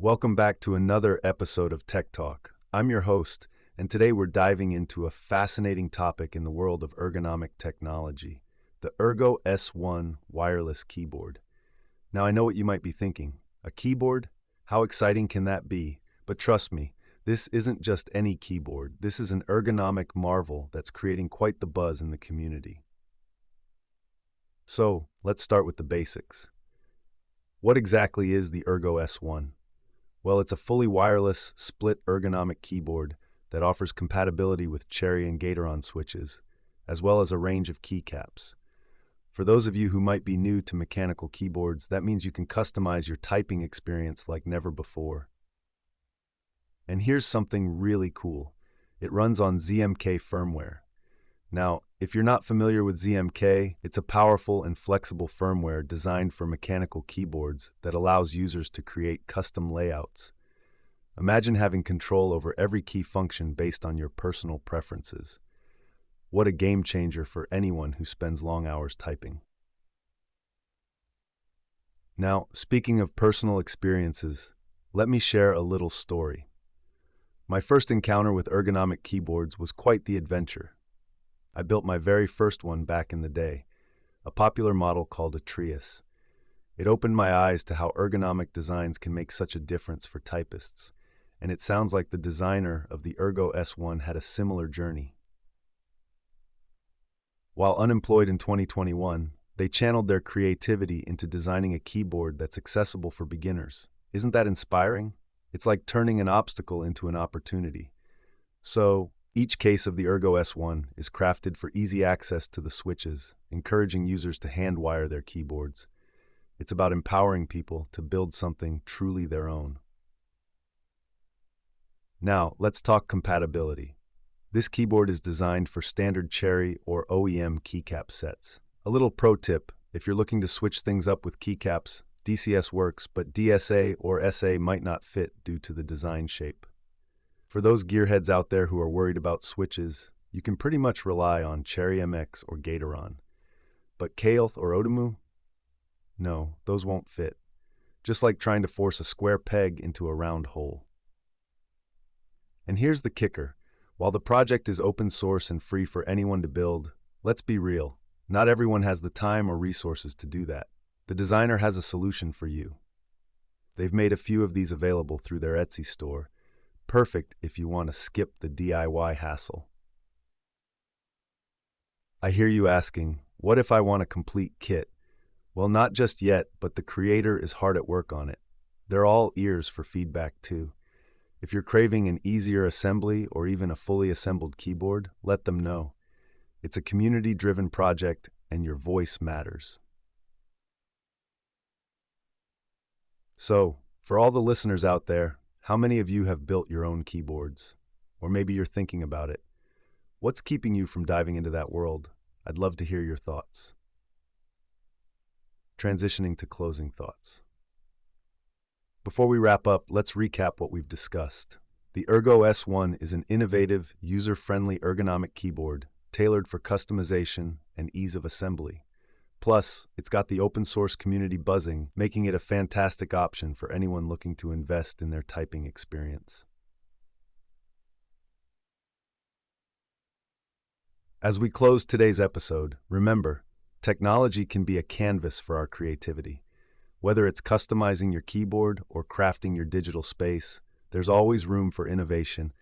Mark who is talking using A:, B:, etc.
A: Welcome back to another episode of Tech Talk. I'm your host, and today we're diving into a fascinating topic in the world of ergonomic technology, the Ergo-S-1 wireless keyboard. Now, I know what you might be thinking. A keyboard? How exciting can that be? But trust me, this isn't just any keyboard. This is an ergonomic marvel that's creating quite the buzz in the community. So, let's start with the basics. What exactly is the Ergo-S-1? Well, it's a fully wireless, split ergonomic keyboard that offers compatibility with Cherry and Gatoron switches, as well as a range of keycaps. For those of you who might be new to mechanical keyboards, that means you can customize your typing experience like never before. And here's something really cool. It runs on ZMK firmware. Now, if you're not familiar with ZMK, it's a powerful and flexible firmware designed for mechanical keyboards that allows users to create custom layouts. Imagine having control over every key function based on your personal preferences. What a game changer for anyone who spends long hours typing. Now, speaking of personal experiences, let me share a little story. My first encounter with ergonomic keyboards was quite the adventure. I built my very first one back in the day, a popular model called a Trius. It opened my eyes to how ergonomic designs can make such a difference for typists, and it sounds like the designer of the Ergo-S-1 had a similar journey. While unemployed in 2021, they channeled their creativity into designing a keyboard that's accessible for beginners. Isn't that inspiring? It's like turning an obstacle into an opportunity. So, each case of the Ergo-S-1 is crafted for easy access to the switches, encouraging users to hand-wire their keyboards. It's about empowering people to build something truly their own. Now, let's talk compatibility. This keyboard is designed for standard Cherry or OEM keycap sets. A little pro tip, if you're looking to switch things up with keycaps, DCS works, but DSA or SA might not fit due to the design shape. For those gearheads out there who are worried about switches, you can pretty much rely on Cherry MX or Gatoron. But Kaoth or Otomu? No, those won't fit. Just like trying to force a square peg into a round hole. And here's the kicker. While the project is open source and free for anyone to build, let's be real. Not everyone has the time or resources to do that. The designer has a solution for you. They've made a few of these available through their Etsy store. Perfect if you want to skip the DIY hassle. I hear you asking, what if I want a complete kit? Well, not just yet, but the creator is hard at work on it. They're all ears for feedback too. If you're craving an easier assembly or even a fully assembled keyboard, let them know. It's a community-driven project and your voice matters. So, for all the listeners out there, how many of you have built your own keyboards? Or maybe you're thinking about it. What's keeping you from diving into that world? I'd love to hear your thoughts. Transitioning to closing thoughts. Before we wrap up, let's recap what we've discussed. The Ergo-S-1 is an innovative, user-friendly ergonomic keyboard tailored for customization and ease of assembly. Plus, it's got the open-source community buzzing, making it a fantastic option for anyone looking to invest in their typing experience. As we close today's episode, remember, technology can be a canvas for our creativity. Whether it's customizing your keyboard or crafting your digital space, there's always room for innovation